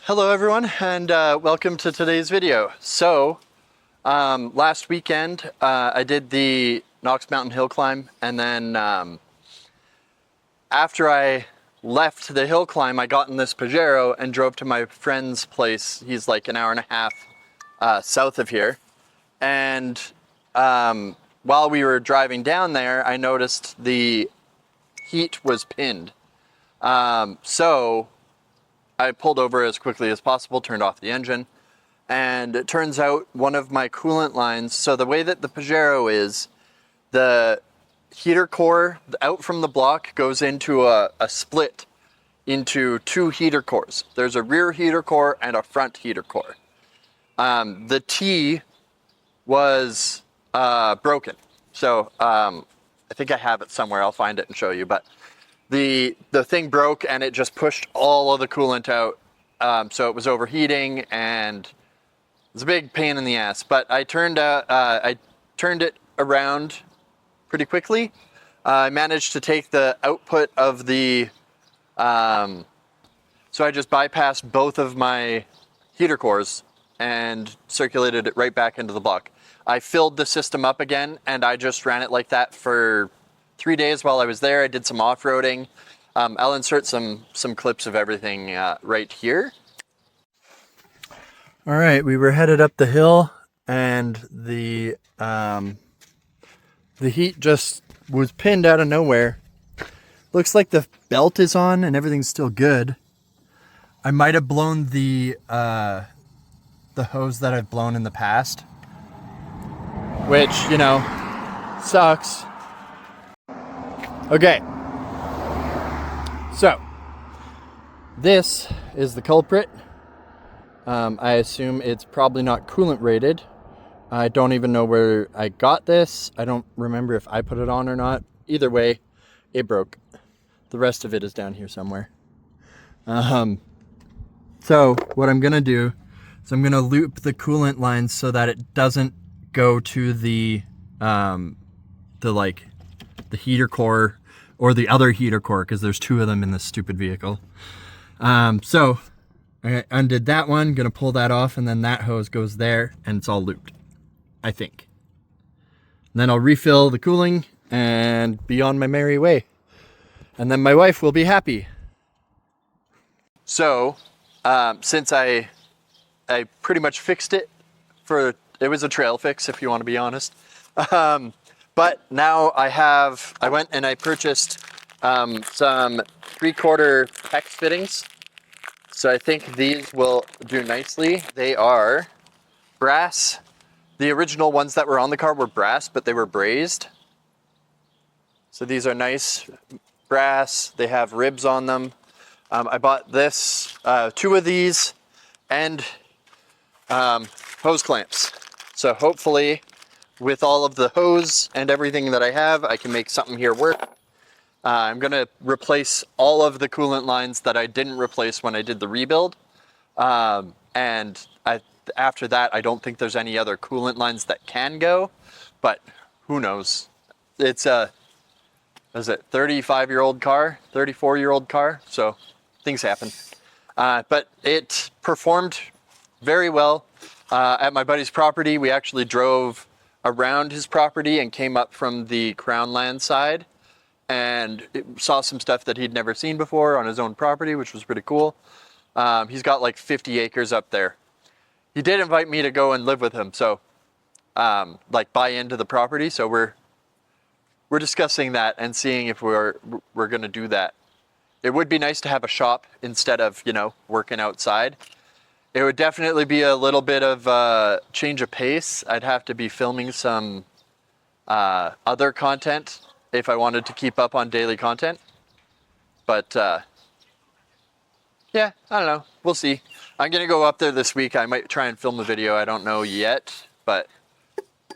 Hello everyone, and welcome to today's video. So, last weekend I did the Knox Mountain hill climb, and then after I left the hill climb, I got in this Pajero and drove to my friend's place. He's like an hour and a half south of here. And while we were driving down there, I noticed the heat was pinned. So I pulled over as quickly as possible, turned off the engine, and it turns out one of my coolant lines, so the way that the Pajero is, the heater core out from the block goes into a split into two heater cores. There's a rear heater core and a front heater core. The T was broken. So I think I have it somewhere. I'll find it and show you, but the thing broke and it just pushed all of the coolant out. So it was overheating and it was a big pain in the ass, but I turned it around pretty quickly. I managed to take the output of the, so I just bypassed both of my heater cores and circulated it right back into the block. I filled the system up again and I just ran it like that for 3 days while I was there. I did some off-roading. I'll insert some clips of everything right here. All right, we were headed up the hill and the heat just was pinned out of nowhere. Looks like the belt is on and everything's still good. I might have blown the hose that I've blown in the past, which, you know, sucks. Okay, so this is the culprit. I assume it's probably not coolant rated. I don't even know where I got this. I don't remember if I put it on or not. Either way, it broke. The rest of it is down here somewhere. So what I'm gonna do is I'm gonna loop the coolant lines so that it doesn't go to the heater core or the other heater core, because there's two of them in this stupid vehicle. So I undid that one, gonna pull that off, and then that hose goes there and it's all looped, I think. And then I'll refill the cooling and be on my merry way. And then my wife will be happy. So, since I pretty much fixed it it was a trail fix, if you want to be honest. But now I went and I purchased some 3/4 PEX fittings. So I think these will do nicely. They are brass. The original ones that were on the car were brass, but they were brazed. So these are nice brass. They have ribs on them. I bought this, 2 of these, and hose clamps. So hopefully with all of the hose and everything that I have, I can make something here work. I'm gonna replace all of the coolant lines that I didn't replace when I did the rebuild. And after that, I don't think there's any other coolant lines that can go, but who knows? It's a, is it 35-year-old car, 34-year-old car, so things happen. But it performed very well. At my buddy's property, we actually drove around his property and came up from the Crown Land side and saw some stuff that he'd never seen before on his own property, which was pretty cool. He's got like 50 acres up there. He did invite me to go and live with him, so like buy into the property. So we're discussing that and seeing if we're gonna do that. It would be nice to have a shop instead of, you know, working outside. It would definitely be a little bit of a change of pace. I'd have to be filming some other content if I wanted to keep up on daily content. But yeah, I don't know. We'll see. I'm gonna go up there this week. I might try and film a video. I don't know yet, but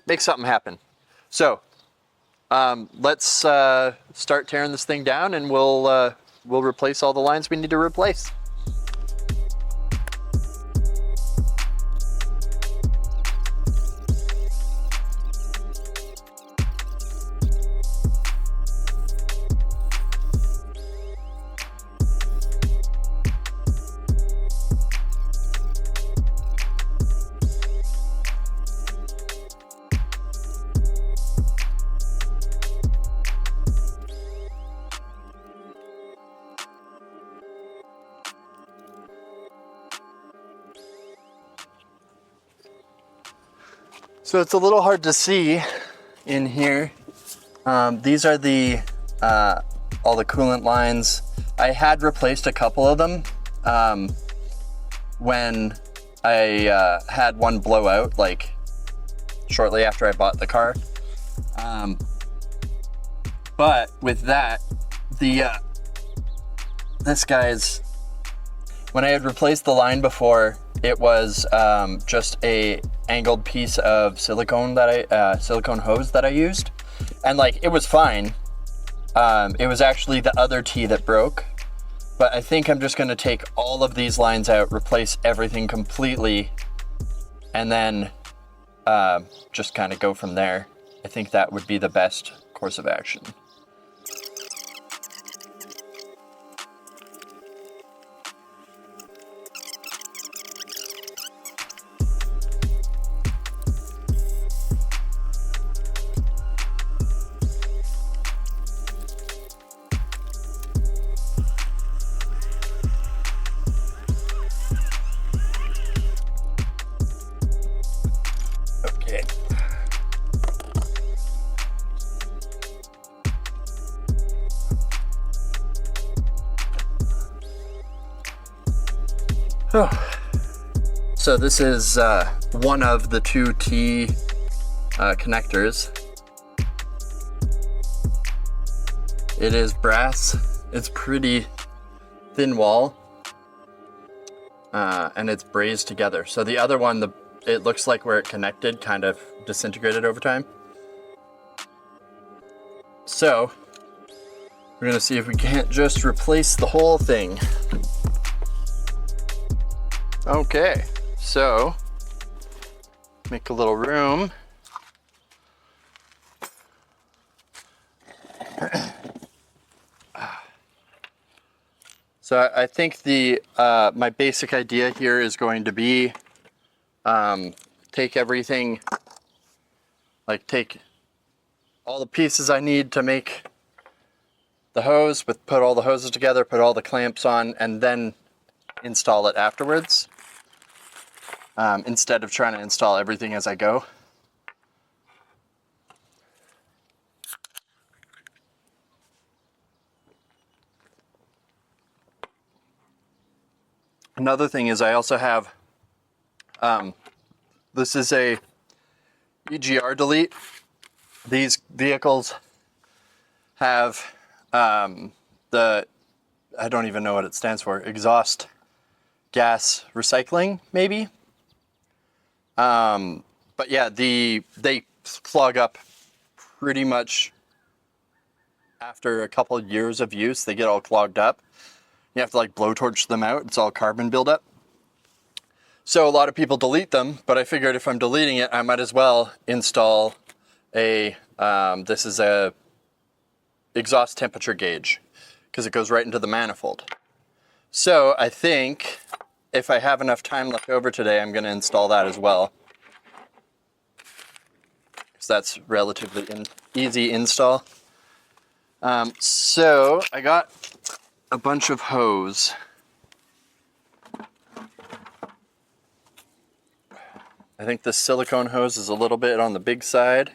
make something happen. So let's start tearing this thing down, and we'll replace all the lines we need to replace. So it's a little hard to see in here. These are the all the coolant lines. I had replaced a couple of them when I had one blow out, like shortly after I bought the car. But with that, this guy's, when I had replaced the line before, it was just a angled piece of silicone that silicone hose that I used, and like it was fine. It was actually the other T that broke, but I think I'm just gonna take all of these lines out, replace everything completely, and then just kind of go from there. I think that would be the best course of action. So this is one of the two T connectors. It is brass. It's pretty thin wall, and it's brazed together. So the other one, it looks like where it connected kind of disintegrated over time. So we're gonna see if we can't just replace the whole thing. Okay, so make a little room. So I think my basic idea here is going to be take everything, like take all the pieces I need to make the hose, put all the hoses together, put all the clamps on, and then install it afterwards, instead of trying to install everything as I go. Another thing is I also have, this is a EGR Delete. These vehicles have I don't even know what it stands for, exhaust gas recycling, maybe. But yeah, they clog up pretty much after a couple of years of use. They get all clogged up. You have to like blowtorch them out. It's all carbon buildup. So a lot of people delete them, but I figured if I'm deleting it, I might as well install a, this is a exhaust temperature gauge, because it goes right into the manifold. So I think if I have enough time left over today, I'm going to install that as well, because that's relatively easy install. So I got a bunch of hose. I think the silicone hose is a little bit on the big side.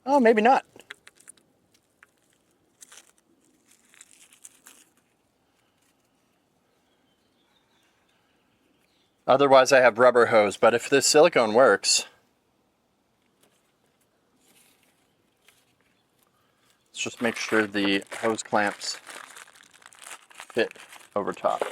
Oh, maybe not. Otherwise I have rubber hose, but if this silicone works, let's just make sure the hose clamps fit over top.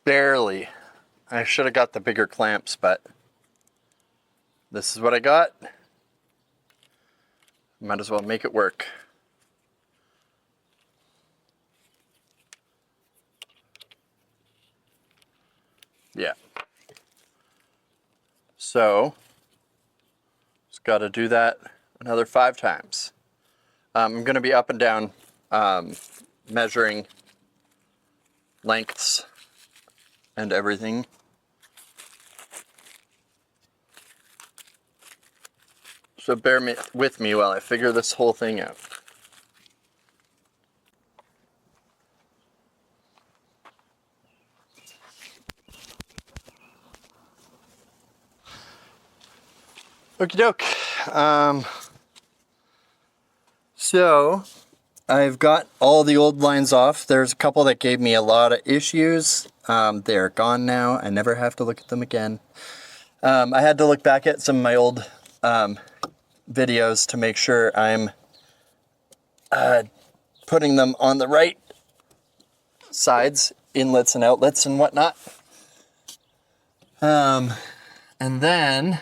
Barely. I should have got the bigger clamps, but this is what I got. Might as well make it work. Yeah. So just got to do that another 5 times. I'm going to be up and down measuring lengths and everything. So bear with me while I figure this whole thing out. Okie doke. So I've got all the old lines off. There's a couple that gave me a lot of issues. They're gone now. I never have to look at them again. I had to look back at some of my old videos to make sure I'm putting them on the right sides, inlets and outlets and whatnot. And then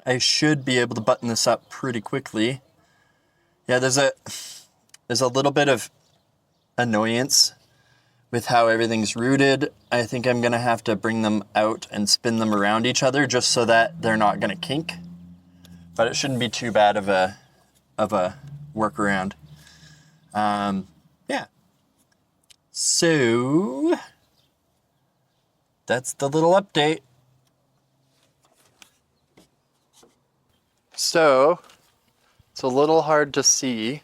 I should be able to button this up pretty quickly. Yeah, there's a little bit of annoyance with how everything's routed. I think I'm gonna have to bring them out and spin them around each other just so that they're not gonna kink. But it shouldn't be too bad of a workaround. Yeah. So that's the little update. So it's a little hard to see,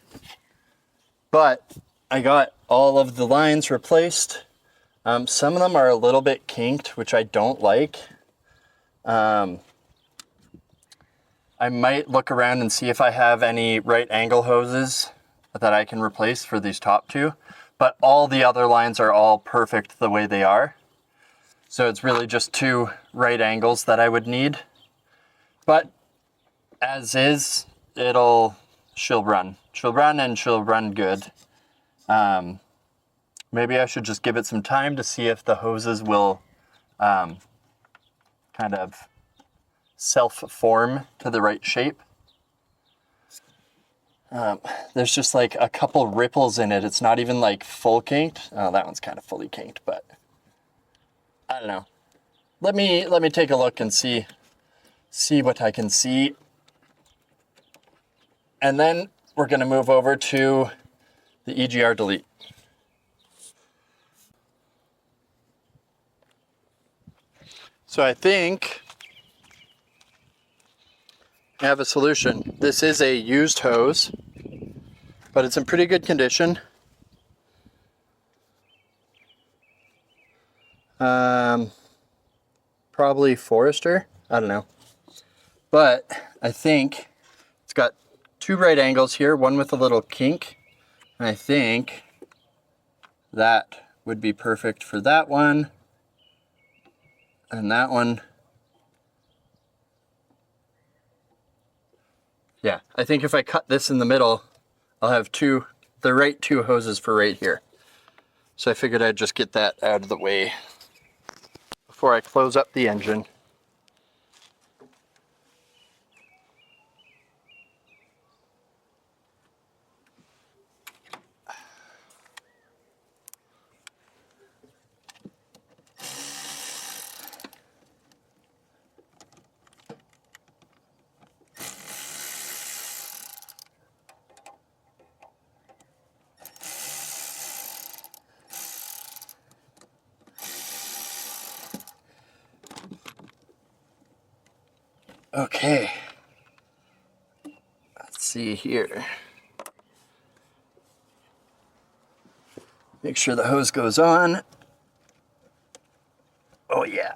but I got all of the lines replaced. Some of them are a little bit kinked, which I don't like. I might look around and see if I have any right angle hoses that I can replace for these top 2, but all the other lines are all perfect the way they are. So it's really just 2 right angles that I would need. But as is, she'll run. She'll run and she'll run good. Maybe I should just give it some time to see if the hoses will kind of self-form to the right shape. There's just like a couple ripples in it. It's not even like full kinked. Oh, that one's kind of fully kinked, but I don't know. Let me take a look and see what I can see. And then we're going to move over to the EGR Delete. So I think I have a solution. This is a used hose, but it's in pretty good condition. Probably Forester, I don't know. But I think it's got 2 right angles here, one with a little kink. And I think that would be perfect for that one. And that one. Yeah, I think if I cut this in the middle, I'll have the right 2 hoses for right here. So I figured I'd just get that out of the way before I close up the engine. Okay, let's see here. Make sure the hose goes on. Oh yeah.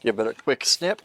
Give it a quick snip.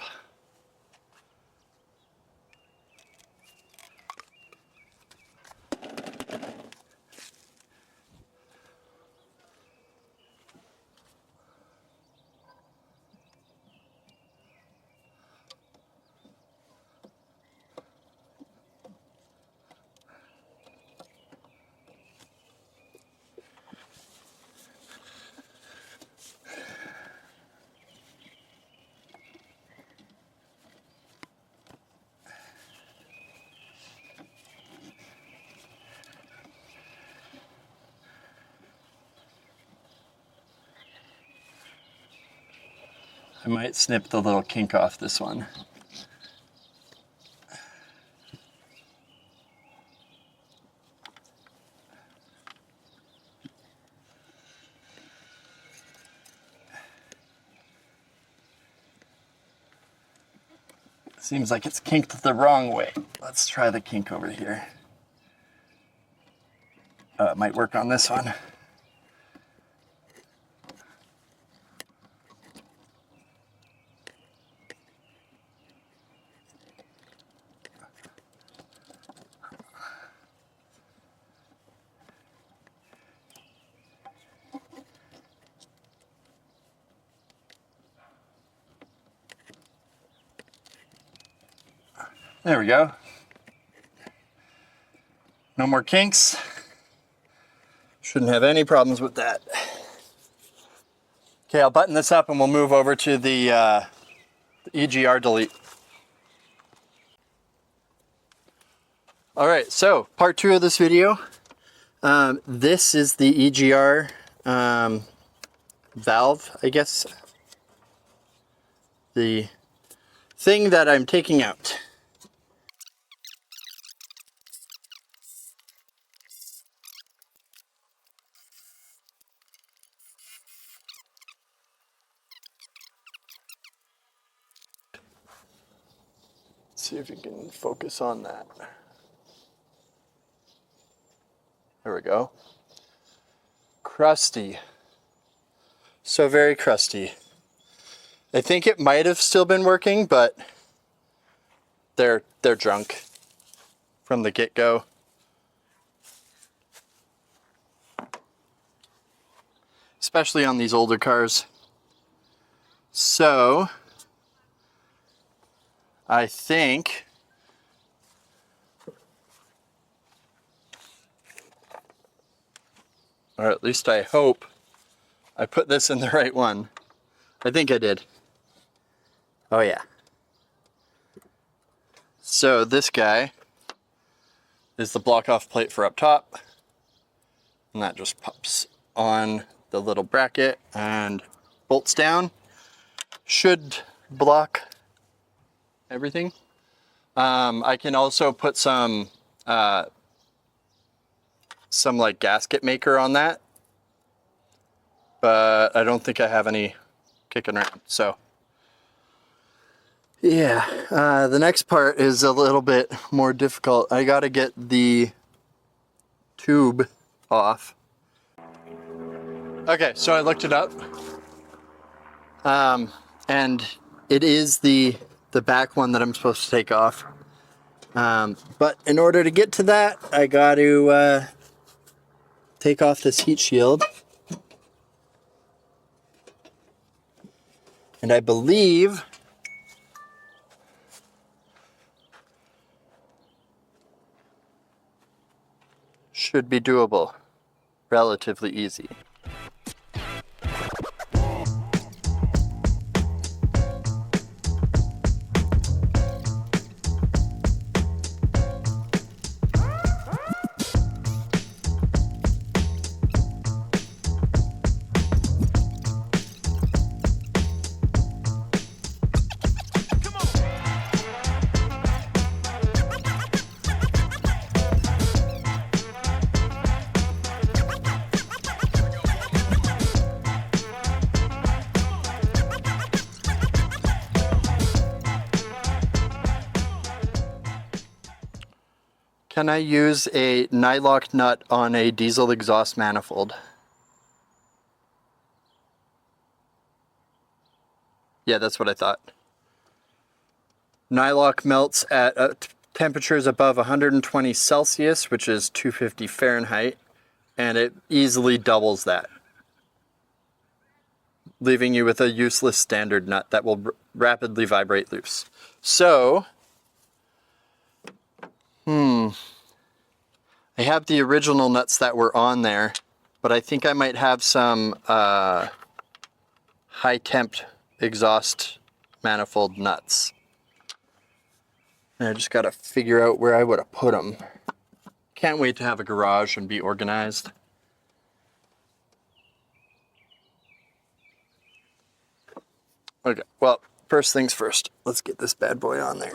I might snip the little kink off this one. Seems like it's kinked the wrong way. Let's try the kink over here. It might work on this one. There we go. No more kinks. Shouldn't have any problems with that. Okay, I'll button this up and we'll move over to the EGR Delete. All right, so part 2 of this video. This is the EGR valve, I guess. The thing that I'm taking out. See if you can focus on that. There we go. Crusty. So very crusty. I think it might have still been working, but they're junk from the get-go. Especially on these older cars. So I think or at least I hope I put this in the right one. I think I did. Oh yeah. So this guy is the block off plate for up top, and that just pops on the little bracket and bolts down. Should block everything. I can also put some like gasket maker on that, but I don't think I have any kicking around. So yeah, the next part is a little bit more difficult. I gotta get the tube off. Okay, so I looked it up, and it is the back one that I'm supposed to take off. But in order to get to that, I got to take off this heat shield. And I believe should be doable, relatively easy. Can I use a nylock nut on a diesel exhaust manifold? Yeah, that's what I thought. Nylock melts at temperatures above 120 Celsius, which is 250 Fahrenheit, and it easily doubles that, leaving you with a useless standard nut that will rapidly vibrate loose. So, I have the original nuts that were on there, but I think I might have some high temp exhaust manifold nuts. And I just gotta figure out where I would have put them. Can't wait to have a garage and be organized. Okay, well, first things first. Let's get this bad boy on there.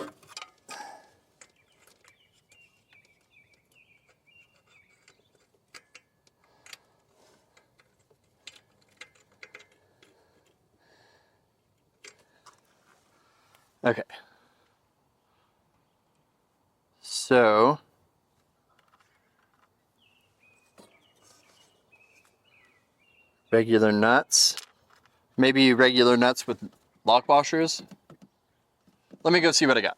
Okay. So, regular nuts. Maybe regular nuts with lock washers. Let me go see what I got.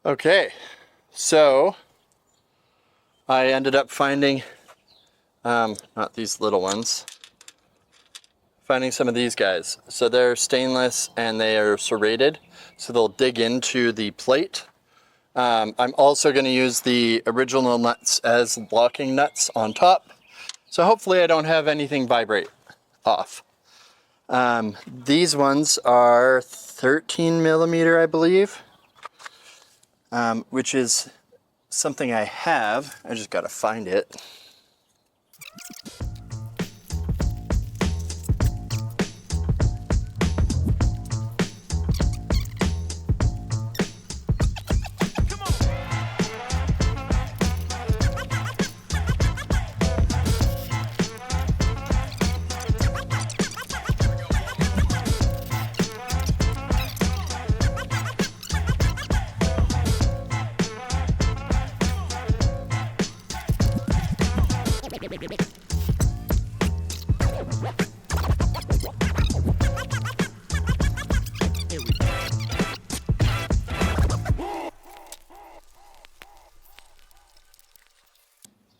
Okay, so I ended up finding, not these little ones, finding some of these guys. So they're stainless and they are serrated, so they'll dig into the plate. I'm also going to use the original nuts as locking nuts on top. So hopefully I don't have anything vibrate off. These ones are 13 millimeter, I believe, which is something I have. I just got to find it.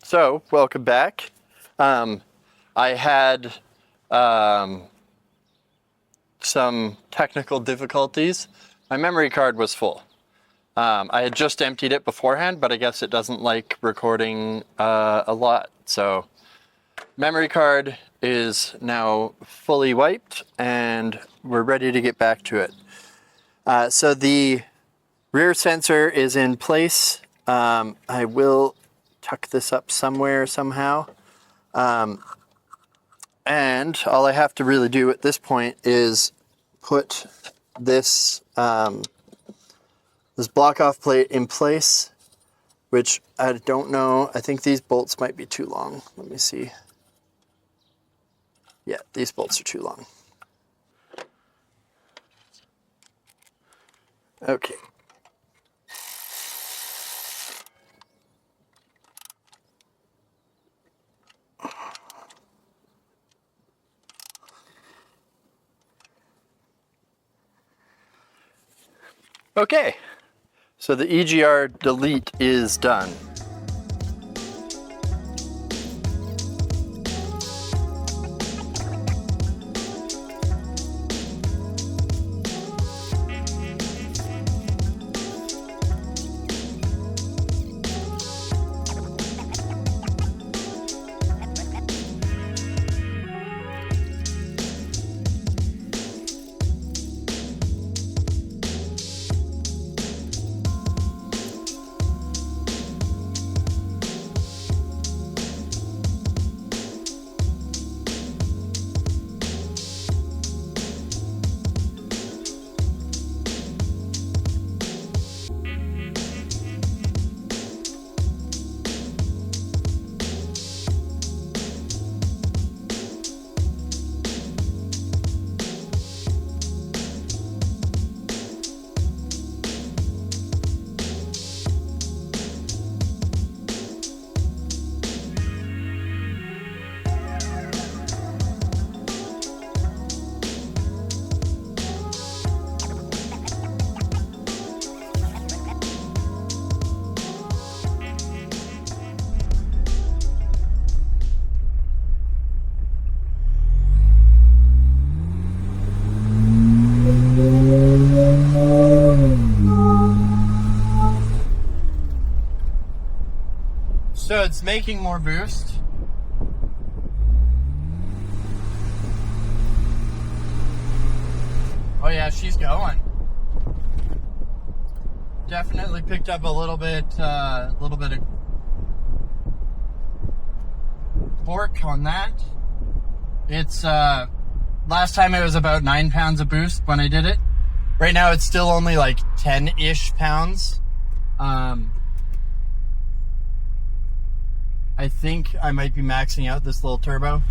So, welcome back. I had some technical difficulties. My memory card was full. I had just emptied it beforehand, but I guess it doesn't like recording a lot. So, memory card is now fully wiped and we're ready to get back to it. So the rear sensor is in place. I will tuck this up somewhere somehow. And all I have to really do at this point is put this this block off plate in place, which I don't know. I think these bolts might be too long. Let me see. Yeah, these bolts are too long. Okay. Okay, so the EGR Delete is done. So it's making more boost. Oh yeah, she's going. Definitely picked up a little bit of torque on that. It's, last time it was about 9 pounds of boost when I did it. Right now it's still only like 10-ish pounds. I think I might be maxing out this little turbo.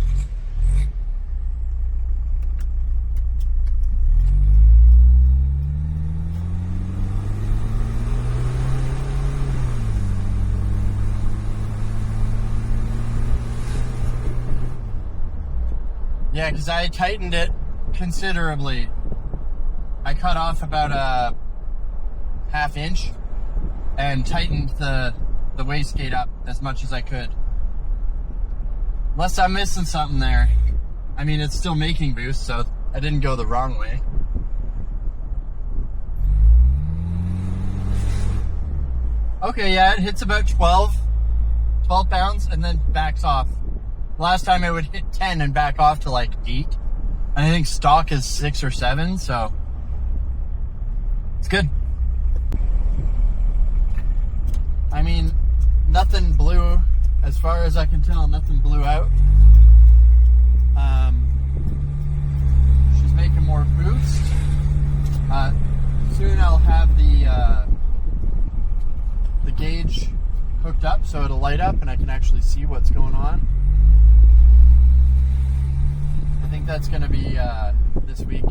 Yeah, because I tightened it considerably. I cut off about a ½ inch and tightened the wastegate up as much as I could. Unless I'm missing something there. I mean, it's still making boost, so I didn't go the wrong way. Okay, yeah, it hits about 12 pounds and then backs off. Last time it would hit 10 and back off to like 8. And I think stock is 6 or 7, so it's good. I mean, nothing blew, as far as I can tell, nothing blew out. She's making more boost. Soon I'll have the gauge hooked up so it'll light up and I can actually see what's going on. I think that's going to be this week,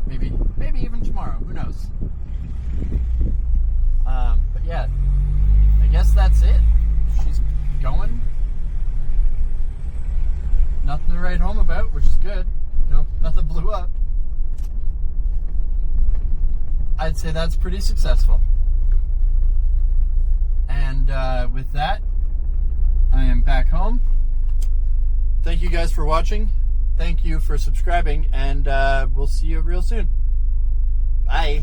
maybe even tomorrow. Who knows? But yeah, I guess that's it. She's going. Nothing to write home about, which is good. You know, nothing blew up. I'd say that's pretty successful. And with that, I am back home. Thank you guys for watching. Thank you for subscribing, and we'll see you real soon. Bye.